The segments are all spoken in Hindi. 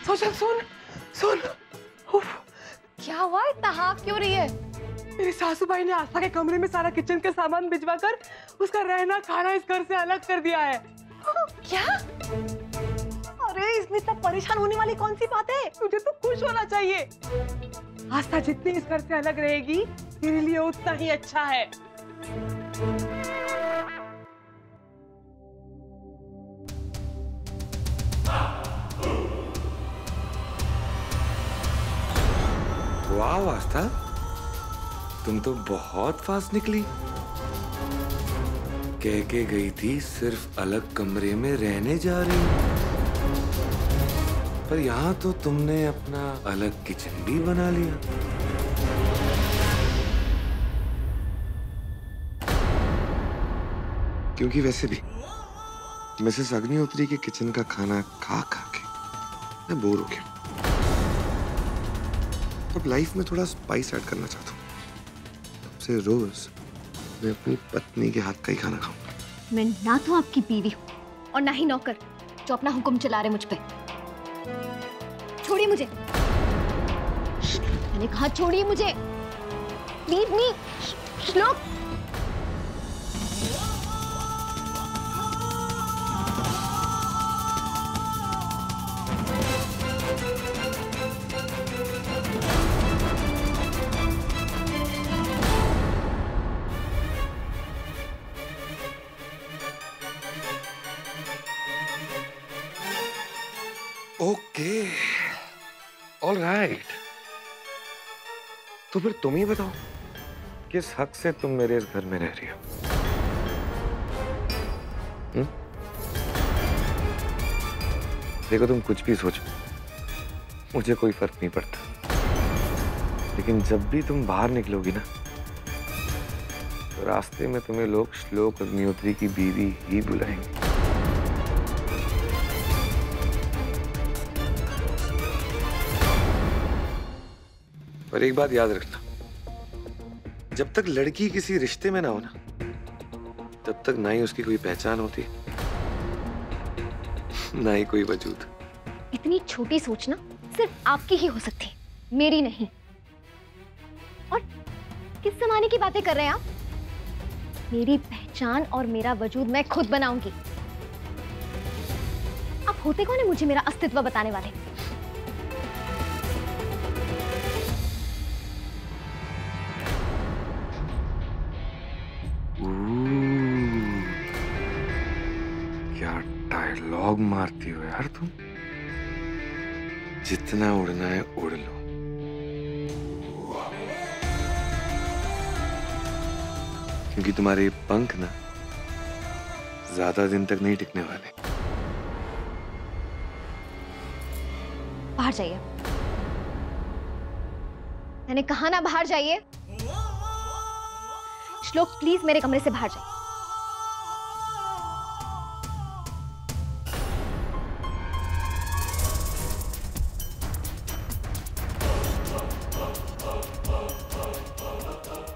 सोचन सुन सुन। क्या हुआ, इतना हाँफ क्यों रही है? मेरी सासू भाई ने आस्था के कमरे में सारा किचन का सामान भिजवा कर उसका रहना खाना इस घर से अलग कर दिया है। क्या? अरे इसमें इतना परेशान होने वाली कौन सी बात है? तुझे तो खुश होना चाहिए। आस्था जितनी इस घर से अलग रहेगी तेरे लिए उतना ही अच्छा है। वाह आस्था, तुम तो बहुत फास्ट निकली। कह के गई थी सिर्फ अलग कमरे में रहने जा रही हूं, पर यहाँ तो तुमने अपना अलग किचन भी बना लिया। क्योंकि वैसे भी मिसेस अग्निहोत्री के किचन का खाना खा खा के मैं बोर हो गया। अब लाइफ में थोड़ा स्पाइस ऐड करना चाहता हूँ। अब से रोज मैं अपनी पत्नी के हाथ का ही खाना खाऊंगा। मैं ना तो आपकी बीवी हूँ और ना ही नौकर जो अपना हुक्म चला रहे मुझ पे। छोड़िए मुझे, मैंने कहा छोड़िए मुझे। Leave me. श्लोक, ओके, ऑल राइट। तो फिर तुम ही बताओ किस हक से तुम मेरे इस घर में रह रही हो? देखो तुम कुछ भी सोचो, मुझे कोई फर्क नहीं पड़ता, लेकिन जब भी तुम बाहर निकलोगी ना तो रास्ते में तुम्हें लोग श्लोक अग्निहोत्री की बीवी ही बुलाएंगे। और एक बात याद रखना, जब तक लड़की किसी रिश्ते में ना हो ना, तब तक ना ही उसकी कोई पहचान होती, ना ही कोई वजूद। इतनी छोटी सोच ना सिर्फ आपकी ही हो सकती है, मेरी नहीं। और किस जमाने की बातें कर रहे हैं आप? मेरी पहचान और मेरा वजूद मैं खुद बनाऊंगी। आप होते कौन है मुझे मेरा अस्तित्व बताने वाले? क्या डायलॉग मारती हो यार तुम। जितना उड़ना है उड़ लो। क्योंकि तुम्हारे पंख ना ज्यादा दिन तक नहीं टिकने वाले। बाहर जाइए, मैंने कहा ना बाहर जाइए। श्लोक प्लीज मेरे कमरे से बाहर जाइए।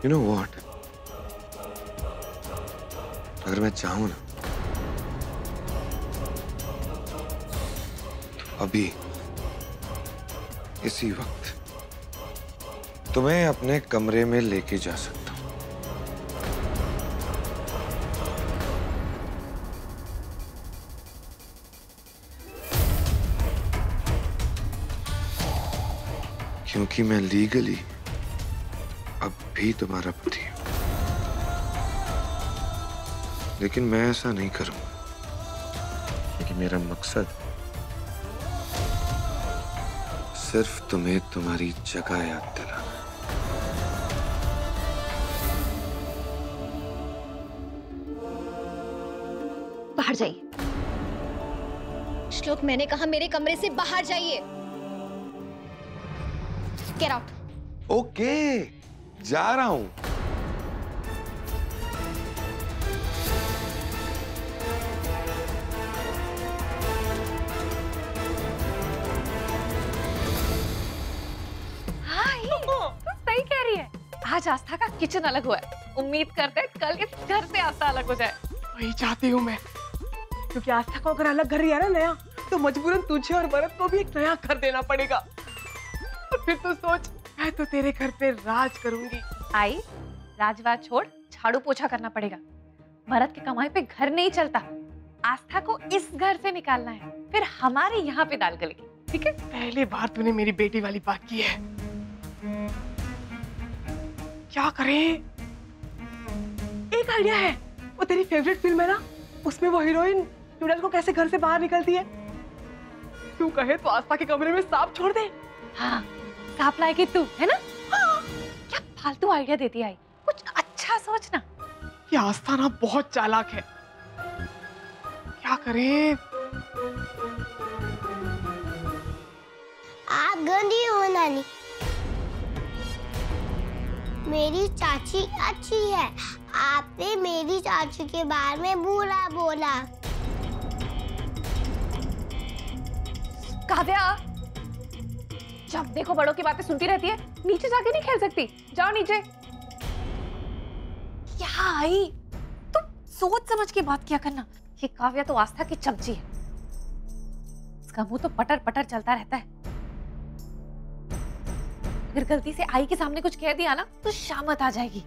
You know what? अगर मैं चाहूं ना तो अभी इसी वक्त तुम्हें अपने कमरे में लेके जा सकता हूं। क्योंकि मैं लीगली अब भी तुम्हारा पति हूं। लेकिन मैं ऐसा नहीं करूंगा क्योंकि मेरा मकसद सिर्फ तुम्हें तुम्हारी जगह याद दिलाना। बाहर जाइए। श्लोक मैंने कहा मेरे कमरे से बाहर जाइए। Get out. ओके, जा रहा हूं। सही कह रही है, आज आस्था का किचन अलग हुआ है। उम्मीद करते हैं कल इस घर से आस्था अलग हो जाए। वही चाहती हूँ मैं, क्योंकि आस्था को अगर अलग घर लिया ना नया, तो मजबूरन तुझे और भरत को भी एक नया घर देना पड़ेगा। और फिर तो सोच, मैं तो तेरे घर पे राज करूंगी। आई, राजवाज छोड़, झाड़ू पोछा करना पड़ेगा। भरत की कमाई पे घर नहीं चलता। आस्था को इस घर से निकालना है, फिर हमारे यहाँ पे दाल गलेगी। ठीक है? पहली बार तूने मेरी बेटी वाली बात की है। क्या करें? एक आइडिया है। वो तेरी फेवरेट फिल्म है ना, उसमें वो हीरोइन चुड़ैल को कैसे घर से बाहर निकलती है। तू कहे तो आस्था के कमरे में सांप छोड़ दे। हाँ, सांप लाएगी तू, है ना? हाँ। क्या फालतू आइडिया देती आई, कुछ अच्छा सोचना। ये आस्था ना बहुत चालाक है। क्या करें? आप गंदी हो नानी। मेरी चाची अच्छी है। आपने मेरी चाची के बारे में बुरा बोला। काव्या, जब देखो बड़ों की बातें सुनती रहती है। नीचे जाके नहीं खेल सकती? जाओ नीचे। क्या आई, तुम सोच समझ के बात किया करना। ये काव्या तो आस्था की चमची है। इसका मुंह तो पटर पटर चलता रहता है। अगर गलती से आई के सामने कुछ कह दिया ना तो शामत आ जाएगी।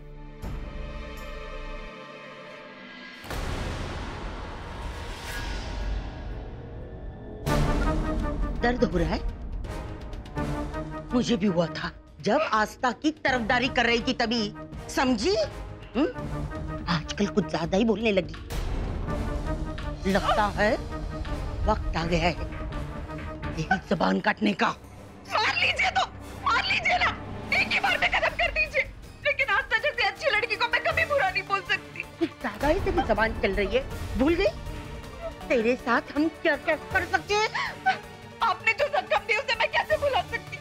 दर्द हो रहा है? मुझे भी हुआ था जब आस्था की तरफदारी कर रही थी, तभी समझी? आजकल कुछ ज्यादा ही बोलने लगी। लगता है वक्त आ गया है तेरी जबान काटने का। मार लीजिए तो मार लीजिए ना, एक ही बार में खत्म कर दीजिए। लेकिन आस्था जैसी अच्छी लड़की को मैं कभी बुरा नहीं बोल सकती। कुछ ज्यादा ही तेरी जबान चल रही है। भूल गई तेरे साथ हम क्या क्या कर सकते हैं? आपने जो जख्म दिए उसे मैं कैसे भुला सकती,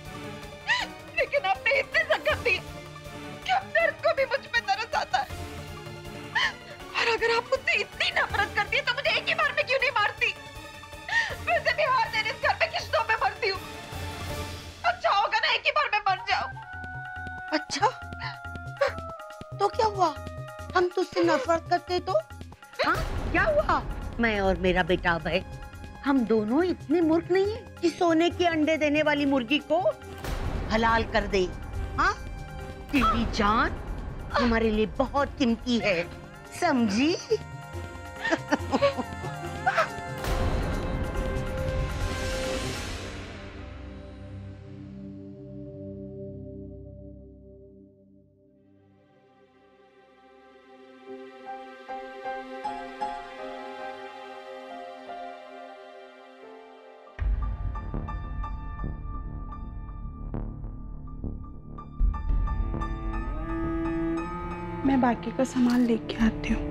लेकिन आपने इतने जख्म दिए कि अब दर्द को भी मुझ पे तरस आता है। और अगर आप मुझसे इतनी नफरत करती है तो मुझे एक ही बार में क्यों नहीं मारती? वैसे भी हार देने इस घर में किश्तों में मरती हूँ। अच्छा होगा ना एक ही बार में मर जाओ। अच्छा तो क्या हुआ? हम तुझसे नफरत करते तो? हाँ क्या हुआ? मैं और मेरा बेटा अभय, हम दोनों इतने मूर्ख नहीं है कि सोने के अंडे देने वाली मुर्गी को हलाल कर दे। हाँ, तेरी जान हमारे लिए बहुत कीमती है, समझी? मैं बाकी का सामान लेके आती हूँ।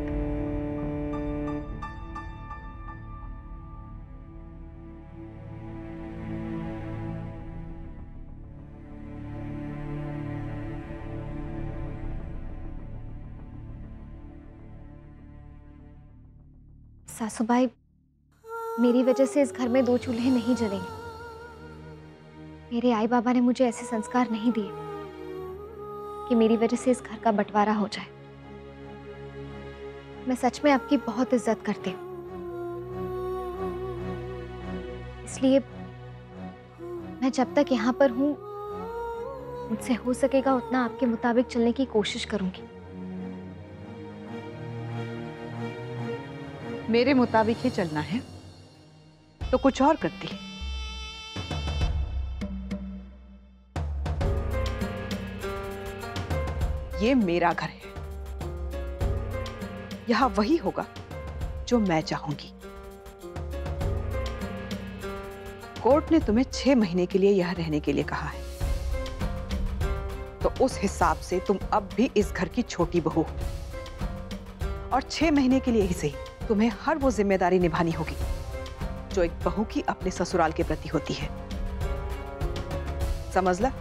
सासूबाई, मेरी वजह से इस घर में 2 चूल्हे नहीं जलेंगे। मेरे आई बाबा ने मुझे ऐसे संस्कार नहीं दिए कि मेरी वजह से इस घर का बंटवारा हो जाए। मैं सच में आपकी बहुत इज्जत करती हूँ, इसलिए मैं जब तक यहाँ पर हूँ मुझसे हो सकेगा उतना आपके मुताबिक चलने की कोशिश करूंगी। मेरे मुताबिक ही चलना है तो कुछ और करती। ये मेरा घर है, यहां वही होगा जो मैं चाहूंगी। कोर्ट ने तुम्हें 6 महीने के लिए यहां रहने के लिए कहा है, तो उस हिसाब से तुम अब भी इस घर की छोटी बहू हो, और 6 महीने के लिए ही सही तुम्हें हर वो जिम्मेदारी निभानी होगी जो एक बहू की अपने ससुराल के प्रति होती है। समझ ला?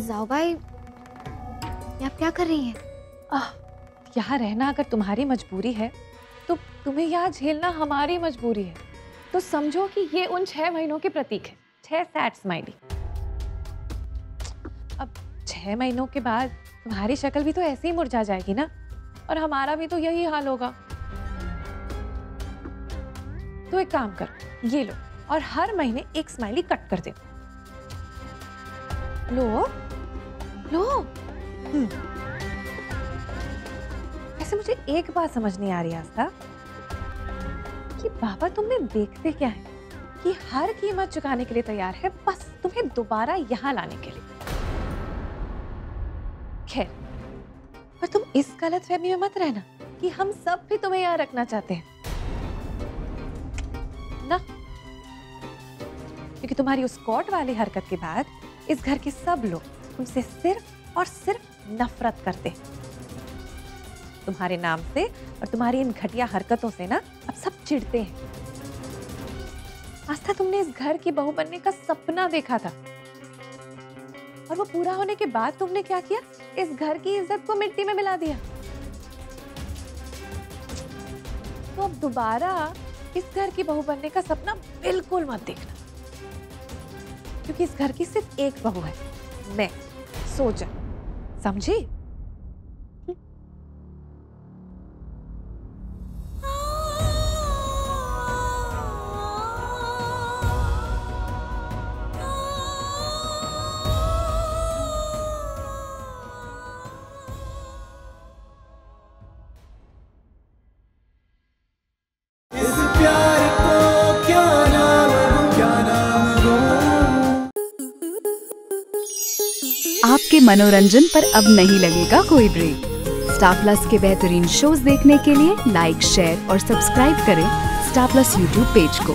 जाओ भाई, ये आप क्या कर रही हैं? यहाँ रहना अगर तुम्हारी मजबूरी है तो तुम्हें यहाँ झेलना हमारी मजबूरी है। तो समझो कि ये उन 6 महीनों के प्रतीक है, 6 सैड स्माइली। अब 6 महीनों के बाद तुम्हारी शक्ल भी तो ऐसे ही मुरझा जाएगी ना, और हमारा भी तो यही हाल होगा। तो एक काम करो, ये लो और हर महीने एक स्माइली कट कर दो। लो लो। वैसे मुझे एक बात समझ नहीं आ रही आस्था कि बाबा तुम्हें देखते क्या है कि हर कीमत चुकाने के लिए तैयार है बस तुम्हें दोबारा यहाँ लाने के लिए। खैर, पर तुम इस गलतफहमी में मत रहना कि हम सब भी तुम्हें यहाँ रखना चाहते हैं ना, क्योंकि तुम्हारी उस कोर्ट वाली हरकत के बाद इस घर के सब लोग तुमसे सिर्फ और सिर्फ नफरत करते हैं। तुम्हारे नाम से और तुम्हारी इन घटिया हरकतों से ना अब सब चिढ़ते हैं। आस्था, तुमने इस घर की बहू बनने का सपना देखा था और वो पूरा होने के बाद तुमने क्या किया? इस घर की इज्जत को मिट्टी में मिला दिया। तो अब दोबारा इस घर की बहू बनने का सपना बिल्कुल मत देखना, क्योंकि इस घर की सिर्फ एक बहू है, मैं सोचा, समझी? आपके मनोरंजन पर अब नहीं लगेगा कोई ब्रेक। स्टार प्लस के बेहतरीन शोज देखने के लिए लाइक, शेयर और सब्सक्राइब करें स्टार प्लस यूट्यूब पेज को।